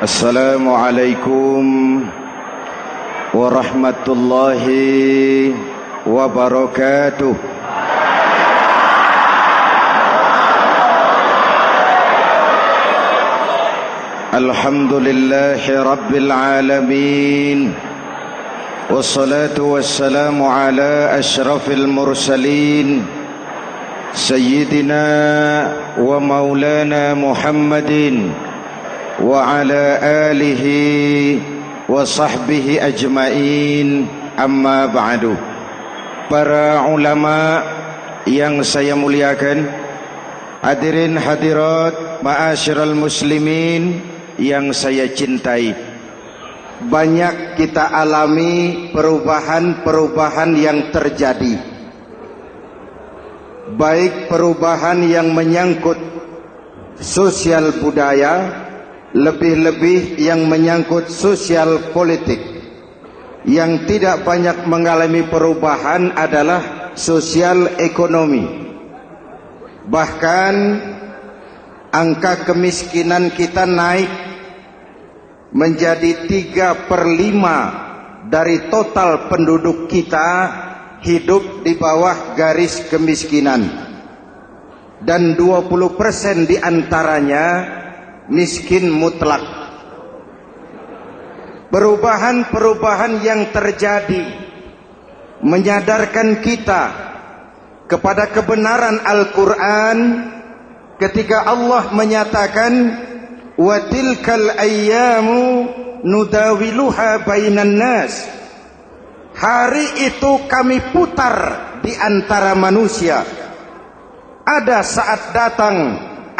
Assalamualaikum warahmatullahi wabarakatuh. Alhamdulillahi rabbil alamin. Wassalatu wassalamu ala asyrafil mursalin Sayyidina wa maulana Muhammadin wa ala alihi wa sahbihi ajmain, amma ba'du. Para ulama yang saya muliakan, hadirin hadirat ma'asyiral muslimin yang saya cintai, banyak kita alami perubahan-perubahan yang terjadi, baik perubahan yang menyangkut sosial budaya, lebih-lebih yang menyangkut sosial politik. Yang tidak banyak mengalami perubahan adalah sosial ekonomi. Bahkan angka kemiskinan kita naik menjadi 3/5 dari total penduduk kita hidup di bawah garis kemiskinan, dan 20% diantaranya miskin mutlak. Perubahan-perubahan yang terjadi menyadarkan kita kepada kebenaran Al-Quran ketika Allah menyatakan wa tilkal ayyamu nudawiluha bainan nas. Hari itu kami putar di antara manusia. Ada saat datang,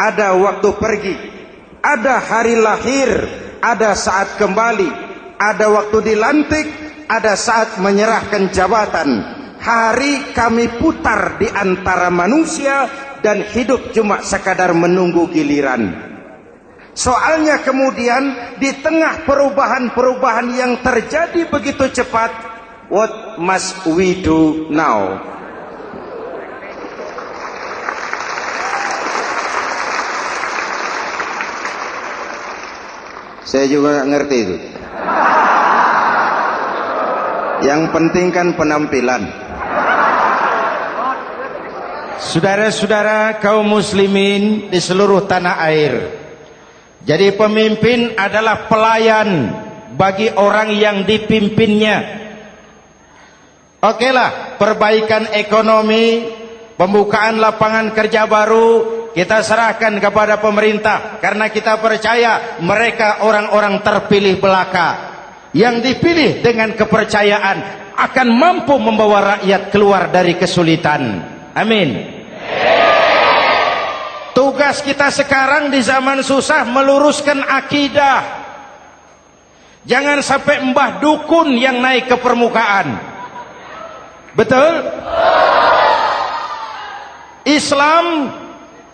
ada waktu pergi. Ada hari lahir, ada saat kembali. Ada waktu dilantik, ada saat menyerahkan jabatan. Hari kami putar di antara manusia dan hidup cuma sekadar menunggu giliran. Soalnya kemudian di tengah perubahan-perubahan yang terjadi begitu cepat, what must we do now? Saya juga nggak ngerti itu. Yang penting kan penampilan. Saudara-saudara kaum muslimin di seluruh tanah air, jadi pemimpin adalah pelayan bagi orang yang dipimpinnya. Okelah, perbaikan ekonomi, pembukaan lapangan kerja baru kita serahkan kepada pemerintah, karena kita percaya mereka orang-orang terpilih belaka yang dipilih dengan kepercayaan akan mampu membawa rakyat keluar dari kesulitan. Amin. Tugas kita sekarang di zaman susah meluruskan akidah. Jangan sampai mbah dukun yang naik ke permukaan. Betul? Islam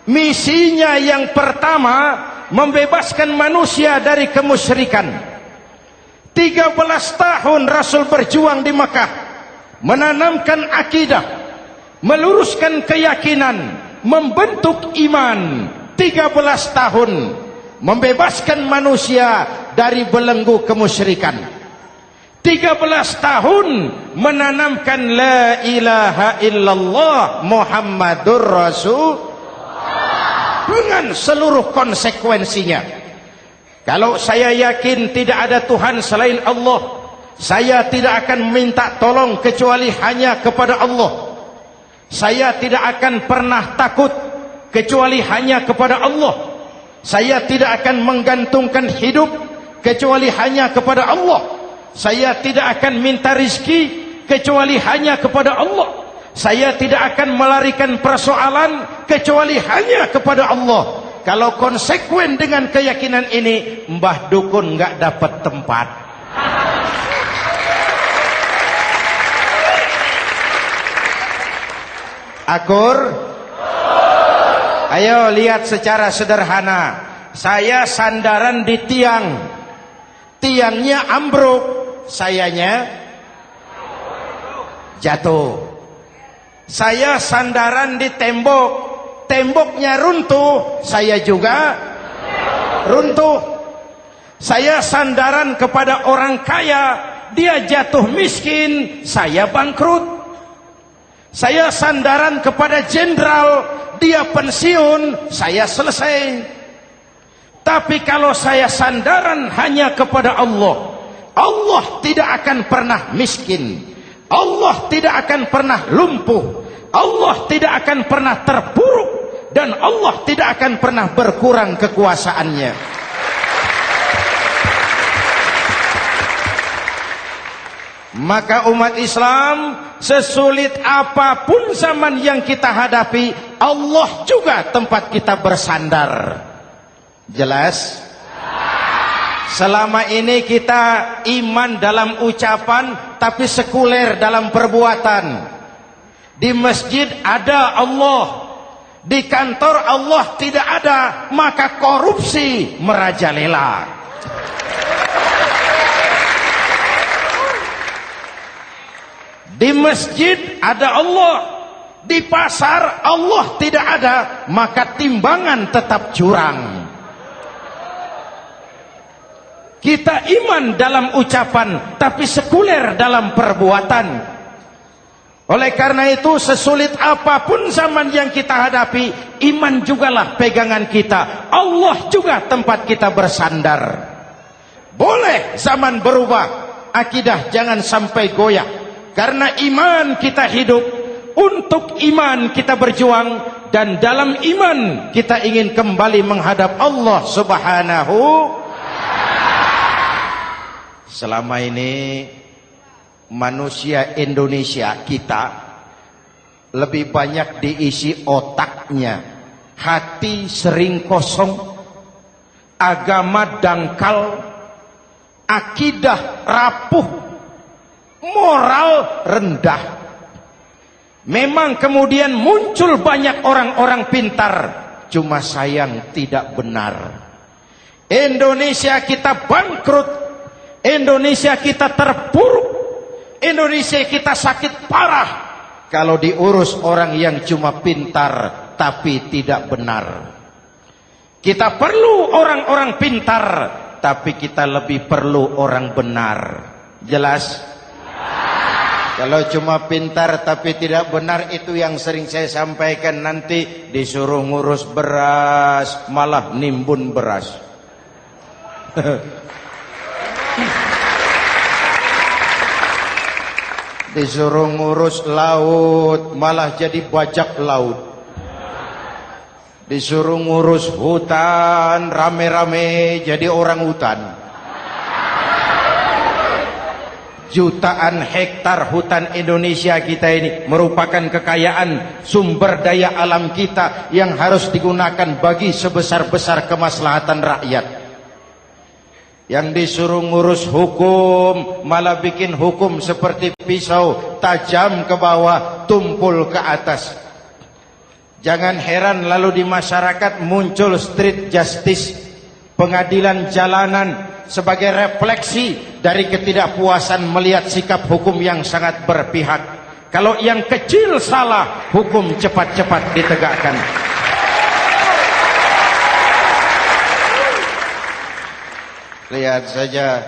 misinya yang pertama membebaskan manusia dari kemusyrikan. 13 tahun Rasul berjuang di Makkah, menanamkan akidah, meluruskan keyakinan, membentuk iman. 13 tahun membebaskan manusia dari belenggu kemusyrikan. 13 tahun menanamkan la ilaha illallah Muhammadur Rasul dengan seluruh konsekuensinya. Kalau saya yakin tidak ada Tuhan selain Allah, saya tidak akan meminta tolong kecuali hanya kepada Allah. Saya tidak akan pernah takut kecuali hanya kepada Allah. Saya tidak akan menggantungkan hidup kecuali hanya kepada Allah. Saya tidak akan minta rizki kecuali hanya kepada Allah. Saya tidak akan melarikan persoalan kecuali hanya kepada Allah. Kalau konsekuen dengan keyakinan ini, mbah dukun nggak dapat tempat. Akur? Ayo lihat secara sederhana. Saya sandaran di tiang, tiangnya ambruk, sayanya jatuh. Saya sandaran di tembok, temboknya runtuh, saya juga runtuh. Saya sandaran kepada orang kaya, dia jatuh miskin, saya bangkrut. Saya sandaran kepada jenderal, dia pensiun, saya selesai. Tapi kalau saya sandaran hanya kepada Allah, Allah tidak akan pernah miskin, Allah tidak akan pernah lumpuh, Allah tidak akan pernah terpuruk, dan Allah tidak akan pernah berkurang kekuasaannya. Maka umat Islam, sesulit apapun zaman yang kita hadapi, Allah juga tempat kita bersandar. Jelas? Selama ini kita iman dalam ucapan, tapi sekuler dalam perbuatan. Di masjid ada Allah, di kantor Allah tidak ada, maka korupsi merajalela. Di masjid ada Allah, di pasar Allah tidak ada, maka timbangan tetap curang. Kita iman dalam ucapan, tapi sekuler dalam perbuatan. Oleh karena itu, sesulit apapun zaman yang kita hadapi, iman jugalah pegangan kita. Allah juga tempat kita bersandar. Boleh zaman berubah, akidah jangan sampai goyah. Karena iman kita hidup, untuk iman kita berjuang, dan dalam iman kita ingin kembali menghadap Allah Subhanahu. Selama ini manusia Indonesia kita lebih banyak diisi otaknya, hati sering kosong, agama dangkal, akidah rapuh, moral rendah. Memang kemudian muncul banyak orang-orang pintar, cuma sayang tidak benar. Indonesia kita bangkrut, Indonesia kita terpuruk, Indonesia kita sakit parah kalau diurus orang yang cuma pintar tapi tidak benar. Kita perlu orang-orang pintar, tapi kita lebih perlu orang benar. Jelas? Kalau cuma pintar tapi tidak benar, itu yang sering saya sampaikan, nanti disuruh ngurus beras malah nimbun beras. Disuruh ngurus laut malah jadi bajak laut. Disuruh ngurus hutan rame-rame jadi orang hutan. Jutaan hektar hutan Indonesia kita ini merupakan kekayaan sumber daya alam kita yang harus digunakan bagi sebesar-besar kemaslahatan rakyat. Yang disuruh ngurus hukum malah bikin hukum seperti pisau, tajam ke bawah, tumpul ke atas. Jangan heran lalu di masyarakat muncul street justice, pengadilan jalanan, sebagai refleksi dari ketidakpuasan melihat sikap hukum yang sangat berpihak. Kalau yang kecil salah, hukum cepat-cepat ditegakkan. Lihat saja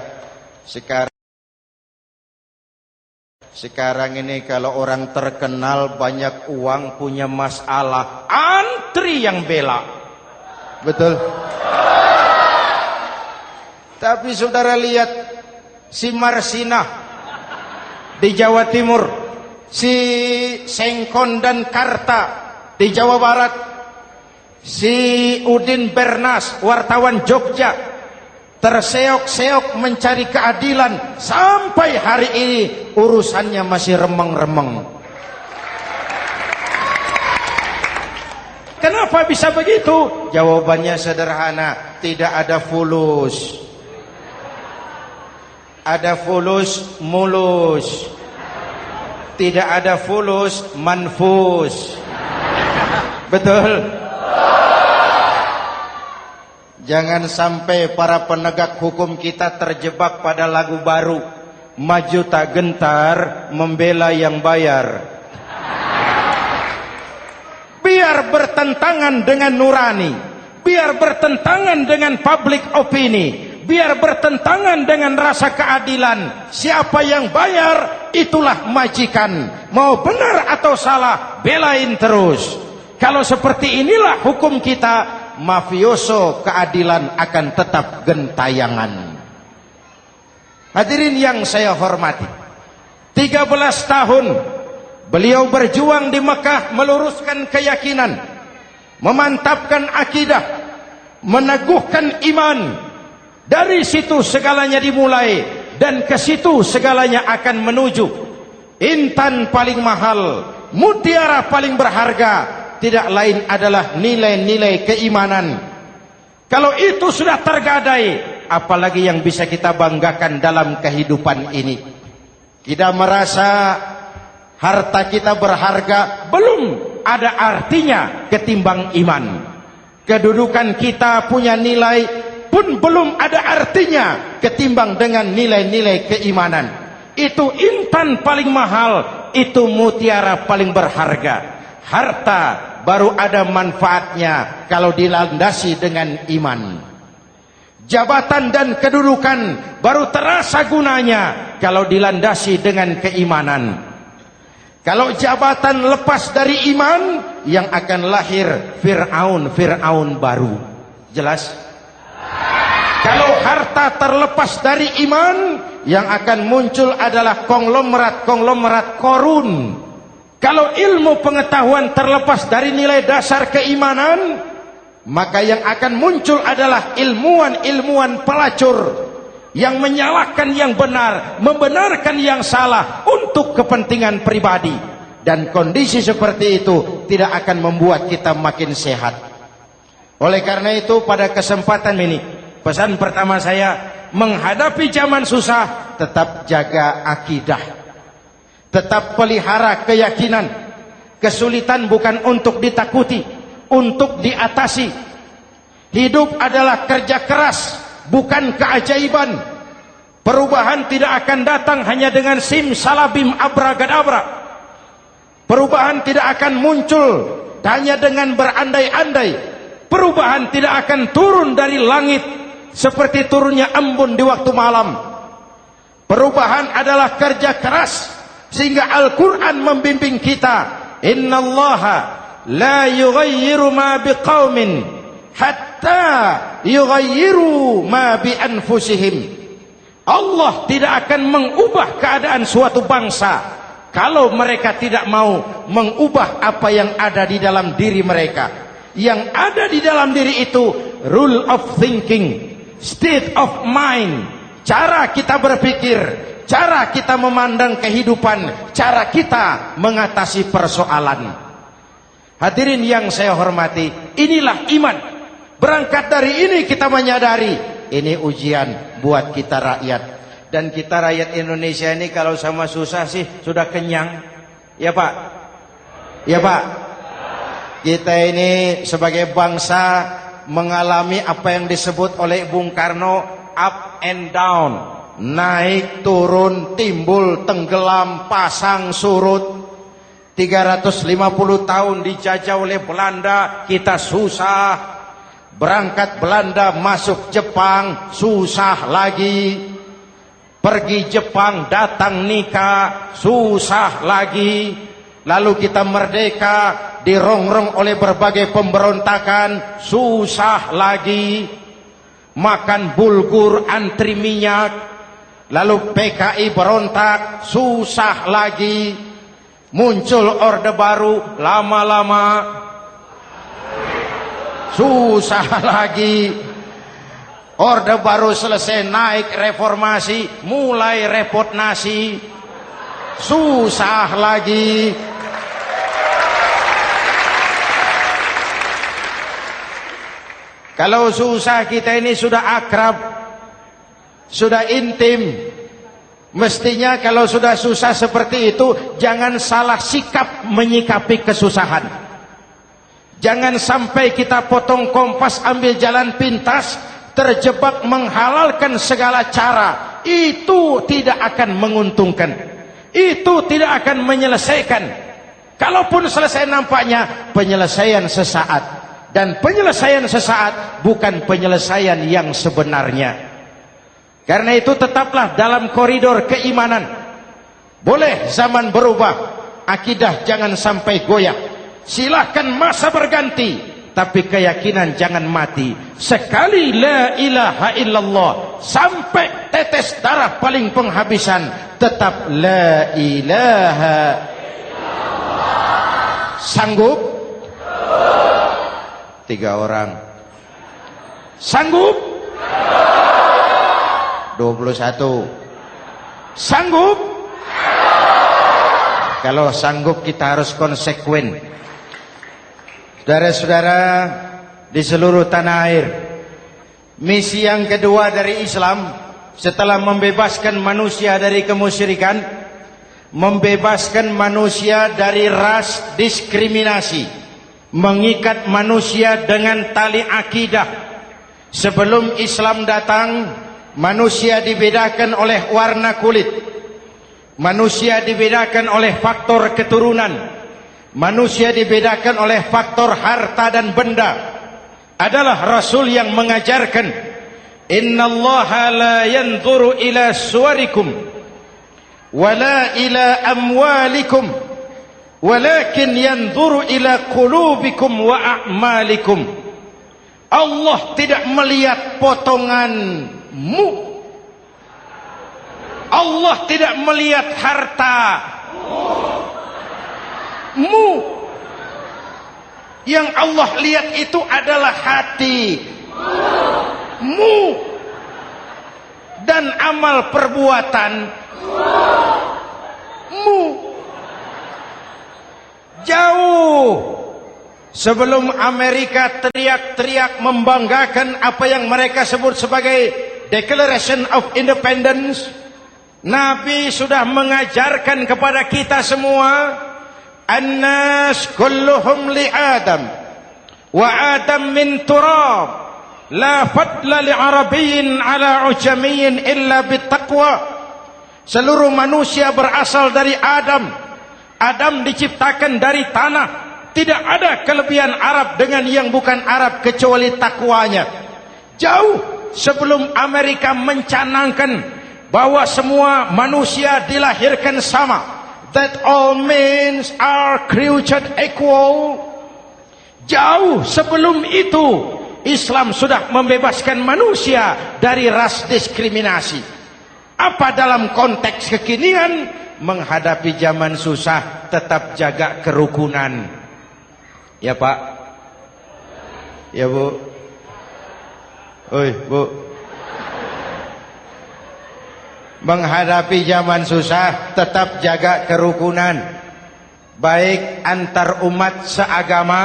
sekarang ini kalau orang terkenal banyak uang punya masalah, antri yang bela. Betul? Tapi saudara lihat si Marsinah di Jawa Timur, si Sengkon dan Karta di Jawa Barat, si Udin Bernas wartawan Jogja terseok-seok mencari keadilan, sampai hari ini urusannya masih remeng-remeng. Kenapa bisa begitu? Jawabannya sederhana, tidak ada fulus. Ada fulus mulus, tidak ada fulus manfus. Betul? Jangan sampai para penegak hukum kita terjebak pada lagu baru, maju tak gentar membela yang bayar. Biar bertentangan dengan nurani, biar bertentangan dengan public opini, biar bertentangan dengan rasa keadilan. Siapa yang bayar, itulah majikan. Mau benar atau salah, belain terus. Kalau seperti inilah hukum kita, mafioso keadilan akan tetap gentayangan. Hadirin yang saya hormati, 13 tahun beliau berjuang di Mekah, meluruskan keyakinan, memantapkan akidah, meneguhkan iman. Dari situ segalanya dimulai, dan ke situ segalanya akan menuju. Intan paling mahal, mutiara paling berharga, tidak lain adalah nilai-nilai keimanan. Kalau itu sudah tergadai, apalagi yang bisa kita banggakan dalam kehidupan ini? Kita merasa harta kita berharga, belum ada artinya ketimbang iman. Kedudukan kita punya nilai pun belum ada artinya ketimbang dengan nilai-nilai keimanan. Itu intan paling mahal, itu mutiara paling berharga. Harta baru ada manfaatnya kalau dilandasi dengan iman. Jabatan dan kedudukan baru terasa gunanya kalau dilandasi dengan keimanan. Kalau jabatan lepas dari iman, yang akan lahir Fir'aun baru. Jelas? Kalau harta terlepas dari iman, yang akan muncul adalah konglomerat korun. Kalau ilmu pengetahuan terlepas dari nilai dasar keimanan, maka yang akan muncul adalah ilmuwan pelacur yang menyalahkan yang benar, membenarkan yang salah untuk kepentingan pribadi. Dan kondisi seperti itu tidak akan membuat kita makin sehat. Oleh karena itu, pada kesempatan ini, pesan pertama saya, menghadapi zaman susah, tetap jaga akidah, tetap pelihara keyakinan. Kesulitan bukan untuk ditakuti, untuk diatasi. Hidup adalah kerja keras, bukan keajaiban. Perubahan tidak akan datang hanya dengan simsalabim abragadabra. Perubahan tidak akan muncul hanya dengan berandai-andai. Perubahan tidak akan turun dari langit seperti turunnya embun di waktu malam. Perubahan adalah kerja keras, sehingga Al-Quran membimbing kita, innallaha la yughayyiru ma biqaumin hatta yughayyiru ma bi anfusihim. Allah tidak akan mengubah keadaan suatu bangsa kalau mereka tidak mau mengubah apa yang ada di dalam diri mereka. Yang ada di dalam diri itu rule of thinking, state of mind, cara kita berpikir, cara kita memandang kehidupan, cara kita mengatasi persoalan. Hadirin yang saya hormati, inilah iman. Berangkat dari ini kita menyadari, ini ujian buat kita rakyat. Dan kita rakyat Indonesia ini kalau sama susah sih sudah kenyang. Ya Pak? Ya Pak? Kita ini sebagai bangsa mengalami apa yang disebut oleh Bung Karno up and down. Naik, turun, timbul, tenggelam, pasang, surut. 350 tahun dijajah oleh Belanda, kita susah. Berangkat Belanda masuk Jepang, susah lagi. Pergi Jepang, datang nikah, susah lagi. Lalu kita merdeka, dirongrong oleh berbagai pemberontakan, susah lagi. Makan bulgur, antri minyak. Lalu PKI berontak, susah lagi. Muncul orde baru, lama-lama susah lagi. Orde baru selesai, naik reformasi, mulai repot nasi, susah lagi. Kalau susah kita ini sudah akrab, sudah intim. Mestinya kalau sudah susah seperti itu, jangan salah sikap menyikapi kesusahan. Jangan sampai kita potong kompas, ambil jalan pintas, terjebak menghalalkan segala cara. Itu tidak akan menguntungkan, itu tidak akan menyelesaikan. Kalaupun selesai, nampaknya penyelesaian sesaat. Dan penyelesaian sesaat bukan penyelesaian yang sebenarnya. Karena itu tetaplah dalam koridor keimanan. Boleh zaman berubah, akidah jangan sampai goyah. Silahkan masa berganti, tapi keyakinan jangan mati. Sekali la ilaha illallah, sampai tetes darah paling penghabisan, tetap la ilaha illallah. Sanggup? 3 orang. Sanggup? 21. Sanggup? Kalau sanggup kita harus konsekuen. Saudara-saudara di seluruh tanah air, misi yang kedua dari Islam setelah membebaskan manusia dari kemusyrikan, membebaskan manusia dari ras diskriminasi, mengikat manusia dengan tali akidah. Sebelum Islam datang, manusia dibedakan oleh warna kulit, manusia dibedakan oleh faktor keturunan, manusia dibedakan oleh faktor harta dan benda. Adalah Rasul yang mengajarkan, innallaha la yanzuru ila suwarikum wala ila amwalikum walakin yanzuru ila qulubikum wa a'malikum. Allah tidak melihat potonganmu, Allah tidak melihat hartamu. Yang Allah lihat itu adalah hatimu dan amal perbuatanmu. Jauh sebelum Amerika teriak-teriak membanggakan apa yang mereka sebut sebagai Declaration of Independence, Nabi sudah mengajarkan kepada kita semua, An-nas kulluhum li Adam wa Adam min turab, la fadla li Arabiyyin ala ujamiyyin illa bittaqwa. Seluruh manusia berasal dari Adam. Adam diciptakan dari tanah. Tidak ada kelebihan Arab dengan yang bukan Arab kecuali takwanya. Jauh sebelum Amerika mencanangkan bahwa semua manusia dilahirkan sama, that all men are created equal. Jauh sebelum itu Islam sudah membebaskan manusia dari ras diskriminasi. Apa dalam konteks kekinian? Menghadapi zaman susah, tetap jaga kerukunan. Ya Pak, ya Bu, oi Bu. Menghadapi zaman susah, tetap jaga kerukunan, baik antar umat seagama,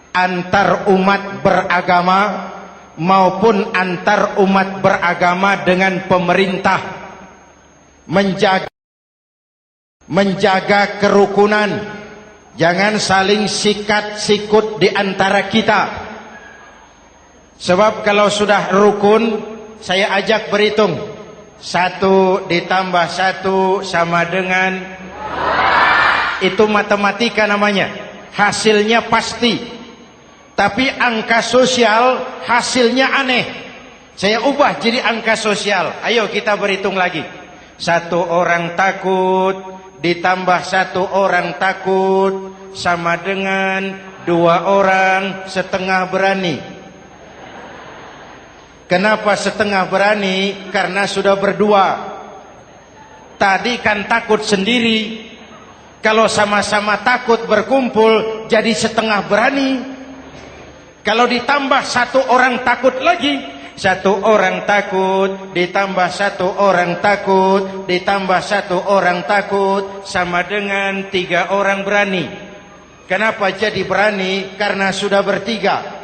antar umat beragama, maupun antar umat beragama dengan pemerintah. Menjaga kerukunan. Jangan saling sikat sikut di antara kita. Sebab kalau sudah rukun, saya ajak berhitung. 1 ditambah 1 sama dengan, itu matematika namanya. Hasilnya pasti. Tapi angka sosial hasilnya aneh. Saya ubah jadi angka sosial. Ayo kita berhitung lagi. 1 orang takut ditambah 1 orang takut sama dengan 2 orang setengah berani. Kenapa setengah berani? Karena sudah berdua. Tadi kan takut sendiri. Kalau sama-sama takut berkumpul jadi setengah berani. Kalau ditambah 1 orang takut lagi, 1 orang takut ditambah 1 orang takut ditambah 1 orang takut sama dengan 3 orang berani. Kenapa jadi berani? Karena sudah bertiga.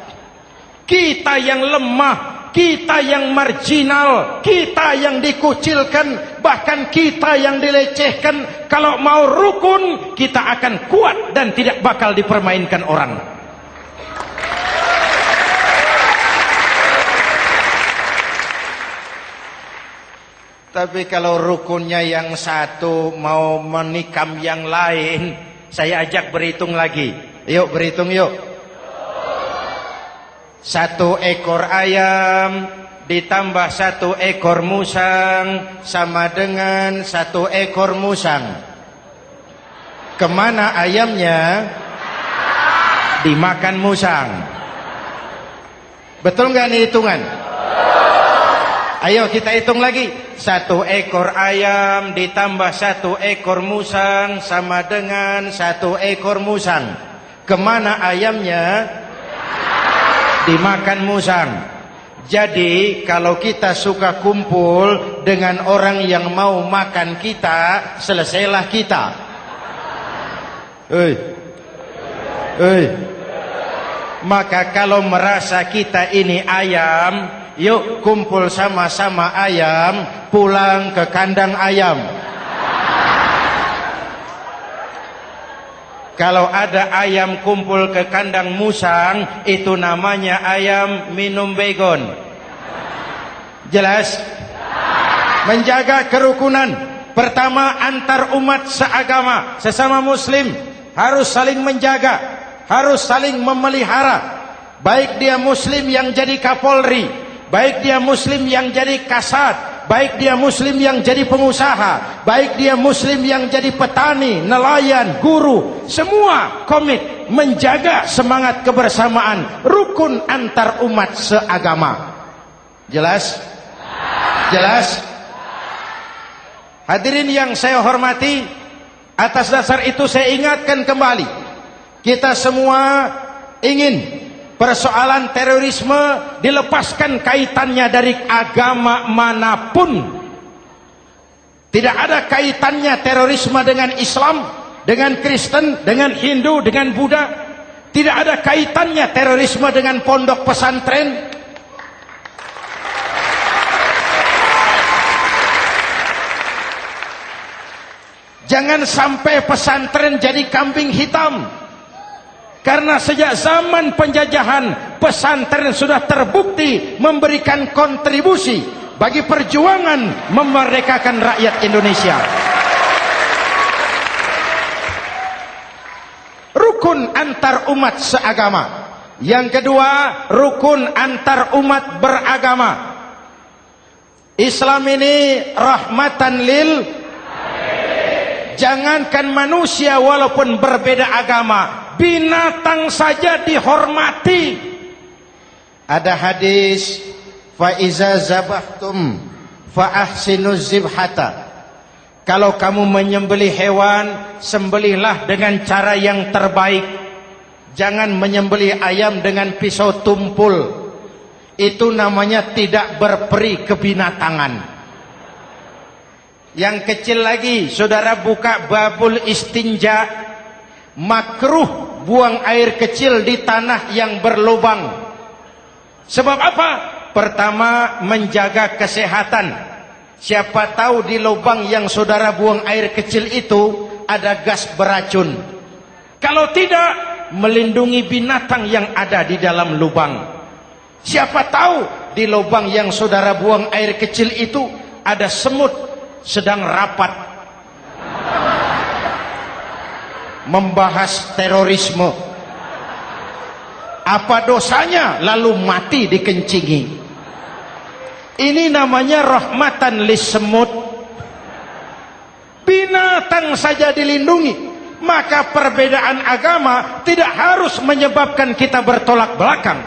Kita yang lemah, kita yang marginal, kita yang dikucilkan, bahkan kita yang dilecehkan, kalau mau rukun kita akan kuat dan tidak bakal dipermainkan orang. Tapi kalau rukunnya yang satu mau menikam yang lain, saya ajak berhitung lagi. Yuk berhitung yuk. 1 ekor ayam ditambah 1 ekor musang sama dengan 1 ekor musang. Kemana ayamnya? Dimakan musang. Betul nggak nih hitungan? Ayo kita hitung lagi. 1 ekor ayam ditambah 1 ekor musang sama dengan 1 ekor musang. Kemana ayamnya? Dimakan musang. Jadi kalau kita suka kumpul dengan orang yang mau makan kita, selesailah kita. Maka kalau merasa kita ini ayam, yuk kumpul sama-sama ayam, pulang ke kandang ayam. Kalau ada ayam kumpul ke kandang musang, itu namanya ayam minum baygon. Jelas? Menjaga kerukunan. Pertama, antar umat seagama, sesama muslim harus saling menjaga, harus saling memelihara. Baik dia muslim yang jadi kapolri, baik dia muslim yang jadi kasat, baik dia muslim yang jadi pengusaha, baik dia muslim yang jadi petani, nelayan, guru, semua komit menjaga semangat kebersamaan, rukun antar umat seagama. Jelas? Jelas? Hadirin yang saya hormati, atas dasar itu saya ingatkan kembali, kita semua ingin persoalan terorisme dilepaskan kaitannya dari agama manapun. Tidak ada kaitannya terorisme dengan Islam, dengan Kristen, dengan Hindu, dengan Buddha. Tidak ada kaitannya terorisme dengan pondok pesantren. Jangan sampai pesantren jadi kambing hitam. Karena sejak zaman penjajahan, pesantren sudah terbukti memberikan kontribusi bagi perjuangan memerdekakan rakyat Indonesia. Rukun antar umat seagama. Yang kedua, rukun antar umat beragama. Islam ini rahmatan lil. Jangankan manusia walaupun berbeda agama, binatang saja dihormati. Ada hadis, fa iza zabahtum fa ahsinuz zibhata. Kalau kamu menyembelih hewan, sembelihlah dengan cara yang terbaik. Jangan menyembelih ayam dengan pisau tumpul. Itu namanya tidak berperi kebinatangan. Yang kecil lagi, saudara buka babul istinja, makruh buang air kecil di tanah yang berlubang. Sebab apa? Pertama, menjaga kesehatan. Siapa tahu di lubang yang saudara buang air kecil itu ada gas beracun. Kalau tidak, melindungi binatang yang ada di dalam lubang. Siapa tahu di lubang yang saudara buang air kecil itu ada semut sedang rapat membahas terorisme. Apa dosanya lalu mati dikencingi? Ini namanya rahmatan lis semut. Binatang saja dilindungi. Maka perbedaan agama tidak harus menyebabkan kita bertolak belakang.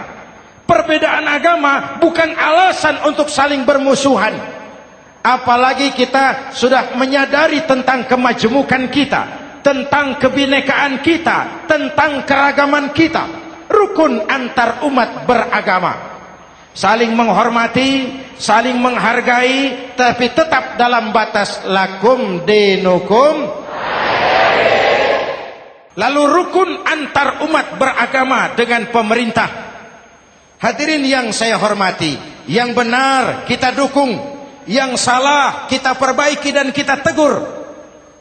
Perbedaan agama bukan alasan untuk saling bermusuhan. Apalagi kita sudah menyadari tentang kemajemukan kita, tentang kebinekaan kita, tentang keragaman kita. Rukun antar umat beragama. Saling menghormati, saling menghargai, tapi tetap dalam batas lakum dinukum. Lalu rukun antar umat beragama dengan pemerintah. Hadirin yang saya hormati, yang benar kita dukung, yang salah kita perbaiki dan kita tegur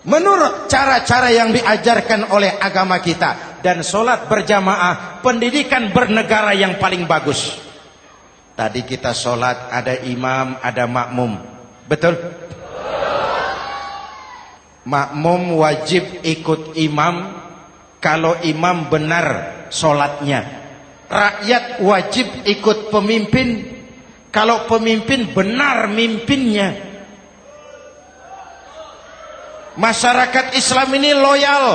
menurut cara-cara yang diajarkan oleh agama kita. Dan sholat berjamaah, pendidikan bernegara yang paling bagus. Tadi kita sholat ada imam, ada makmum, betul? Makmum wajib ikut imam kalau imam benar sholatnya. Rakyat wajib ikut pemimpin Kalau pemimpin benar mimpinnya. Masyarakat Islam ini loyal.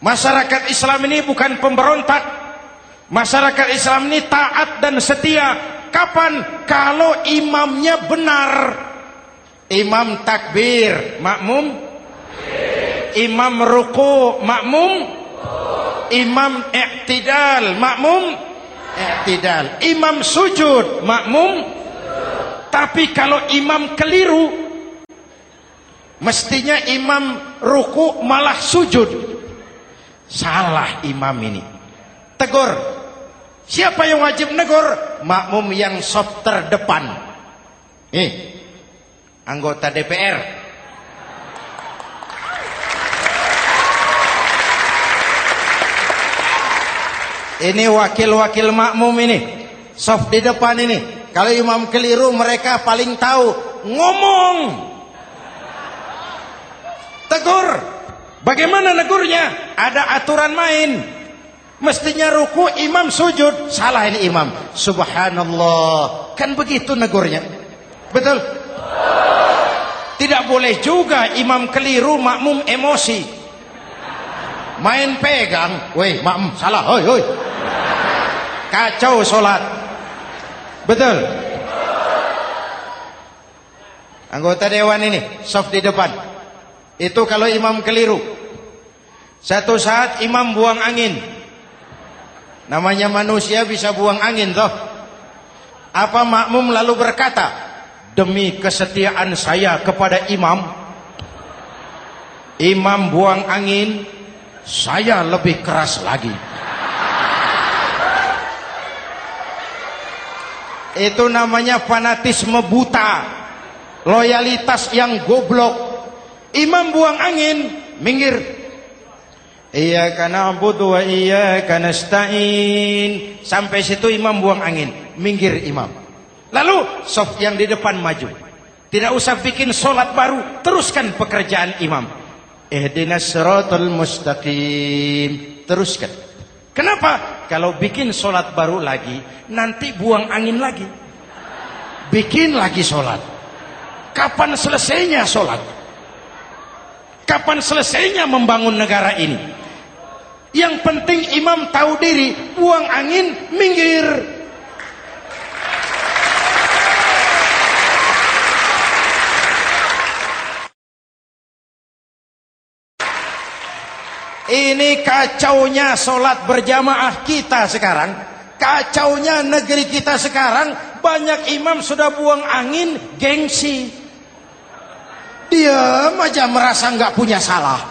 Masyarakat Islam ini bukan pemberontak. Masyarakat Islam ini taat dan setia. Kapan? Kalau imamnya benar. Imam takbir, makmum. Imam ruku, makmum. Imam i'tidal, makmum. I'tidal. Imam sujud, makmum. Tapi kalau imam keliru, mestinya imam ruku malah sujud. Salah imam ini. Tegur. Siapa yang wajib negur? Makmum yang sop terdepan. Anggota DPR. Ini wakil-wakil makmum ini. Sop di depan ini. Kalau imam keliru mereka paling tahu. Ngomong. Tegur. Bagaimana negurnya? Ada aturan main. Mestinya ruku, imam sujud. Salah ini imam. Subhanallah. Kan begitu negurnya. Betul? Tidak boleh juga imam keliru, makmum emosi. Main pegang. Weh, makmum salah. Hoi, hoi. Kacau sholat. Betul? Anggota dewan ini, soft di depan. Itu kalau imam keliru. Satu saat imam buang angin. Namanya manusia bisa buang angin toh. Apa makmum lalu berkata, demi kesetiaan saya kepada imam, imam buang angin, saya lebih keras lagi. Itu namanya fanatisme buta, loyalitas yang goblok. Imam buang angin, minggir. Iyyaka na'budu wa iyyaka nasta'in. Sampai situ imam buang angin, minggir imam. Lalu soft yang di depan maju. Tidak usah bikin sholat baru, teruskan pekerjaan imam. Ihdinas siratal mustaqim. Teruskan. Kenapa? Kalau bikin sholat baru lagi, nanti buang angin lagi. Bikin lagi sholat. Kapan selesainya sholat? Kapan selesainya membangun negara ini? Yang penting imam tahu diri, buang angin, minggir. Ini kacaunya sholat berjamaah kita sekarang. Kacaunya negeri kita sekarang. Banyak imam sudah buang angin, gengsi. Diam aja merasa nggak punya salah.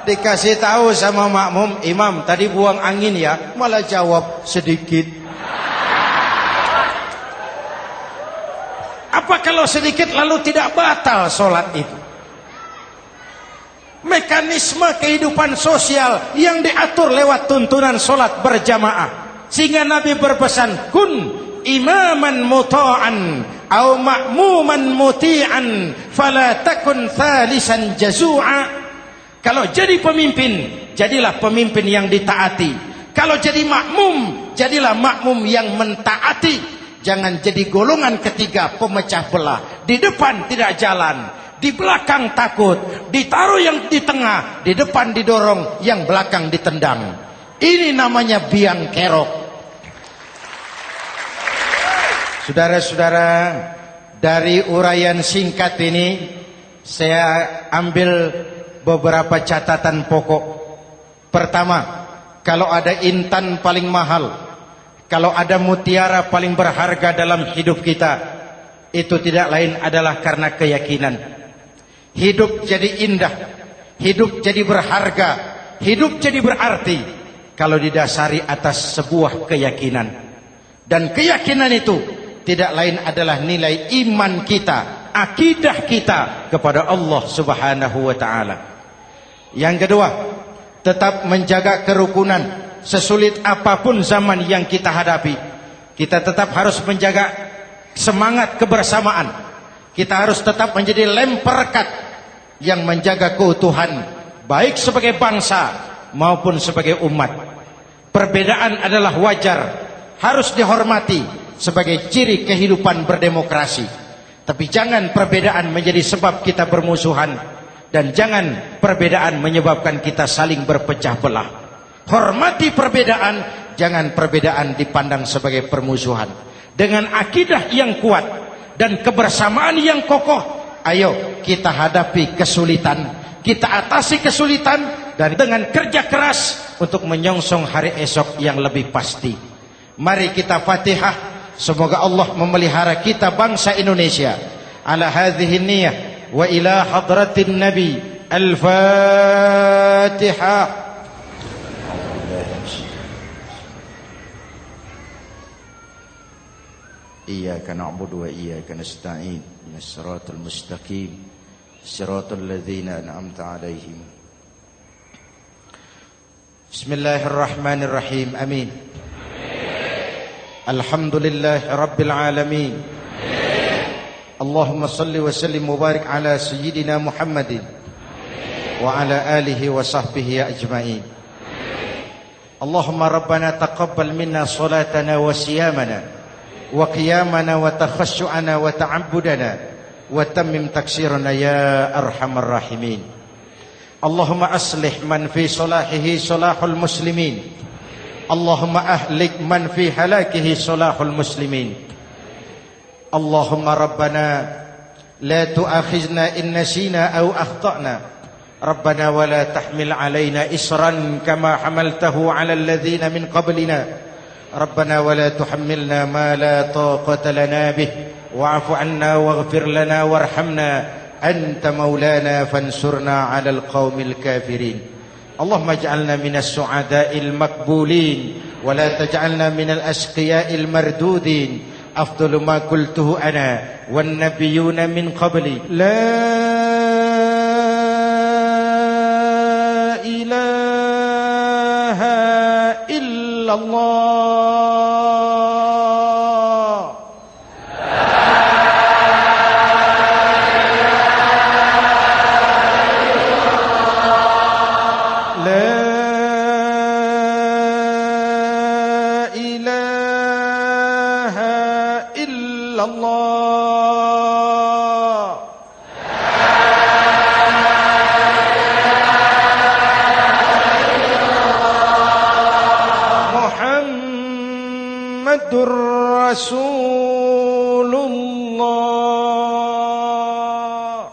Dikasih tahu sama makmum, imam tadi buang angin ya, malah jawab sedikit. Apa kalau sedikit lalu tidak batal sholat itu? Mekanisme kehidupan sosial yang diatur lewat tuntunan sholat berjamaah. Sehingga Nabi berpesan, kun imaman muta'an au ma'muman muti'an fala takun thalisan jazu'a. Kalau jadi pemimpin, jadilah pemimpin yang ditaati. Kalau jadi makmum, jadilah makmum yang mentaati. Jangan jadi golongan ketiga pemecah belah. Di depan tidak jalan, di belakang takut, ditaruh yang di tengah, di depan didorong, yang belakang ditendang. Ini namanya biang kerok. Saudara-saudara, dari uraian singkat ini saya ambil beberapa catatan pokok. Pertama, kalau ada intan paling mahal, kalau ada mutiara paling berharga dalam hidup kita, itu tidak lain adalah karena keyakinan. Hidup jadi indah, hidup jadi berharga, hidup jadi berarti kalau didasari atas sebuah keyakinan. Dan keyakinan itu tidak lain adalah nilai iman kita, akidah kita kepada Allah Subhanahu wa taala. Yang kedua, tetap menjaga kerukunan. Sesulit apapun zaman yang kita hadapi, kita tetap harus menjaga semangat kebersamaan. Kita harus tetap menjadi lem perekat yang menjaga keutuhan, baik sebagai bangsa maupun sebagai umat. Perbedaan adalah wajar, harus dihormati sebagai ciri kehidupan berdemokrasi. Tapi jangan perbedaan menjadi sebab kita bermusuhan, dan jangan perbedaan menyebabkan kita saling berpecah belah. Hormati perbedaan, jangan perbedaan dipandang sebagai permusuhan. Dengan akidah yang kuat dan kebersamaan yang kokoh, ayo kita hadapi kesulitan, kita atasi kesulitan, dan dengan kerja keras untuk menyongsong hari esok yang lebih pasti. Mari kita Fatihah, semoga Allah memelihara kita bangsa Indonesia ala hadhihi niyyah wa ila hadratin nabi. Al-Fatihah. Iyyaka na'budu wa iyyaka nasta'in. Ihdinas siratal mustaqim. Siratal ladzina an'amta 'alaihim. Bismillahirrahmanirrahim. Amin. Alhamdulillahi rabbil alamin. Allahumma salli wa sallim wa barik ala sayyidina Muhammadin wa ala alihi wa sahbihi ajma'in. Allahumma rabbana taqabbal minna salatana wa siyamana wa qiyamana wa takhashu'ana wa ta'abbudana wa tammim taksirana ya arhamar rahimin. Allahumma aslih man fi salahihi salahul muslimin. Allahumma ahlik man fi halakihi salahul muslimin. Allahumma rabbana la tu'akhizna in nasina aw akhtana. Rabbana wa la tahmil alaina isran kama hamaltahu ala alladhina min qablina. Rabbana wa la tuhammilna ma la taqata lana bih wa'fu 'anna waghfir lana warhamna anta maulana fansurna 'alal qaumil kafirin. Allahumma ij'alna minas su'ada'il maqbulin wa la taj'alna minal ashqiya'il mardudin. Afdalu ma qultuhu ana wan nabiyyuna min qabli. La ilaha illallah. Rasulullah.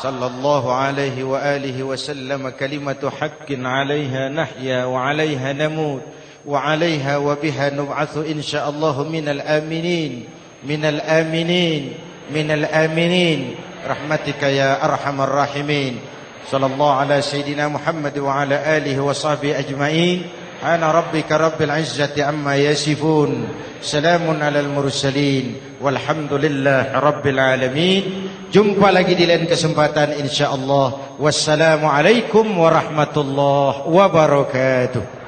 Sallallahu alaihi wa alihi wa sallam. Kalimatu haqqin 'alaiha nahya wa 'alaiha namut wa 'alaiha wa biha nub'atsu insyaallah minal aminin minal aminin minal aminin rahmatika ya arhamar rahimin. Sallallahu ala sayyidina Muhammad wa ala alihi wa sahbihi ajma'in. Ana rabbika rabbil izzati amma yasifun. Salamun alal mursalin. Walhamdulillah rabbil alamin. Jumpa lagi di lain kesempatan insyaallah. Wassalamualaikum warahmatullahi wabarakatuh.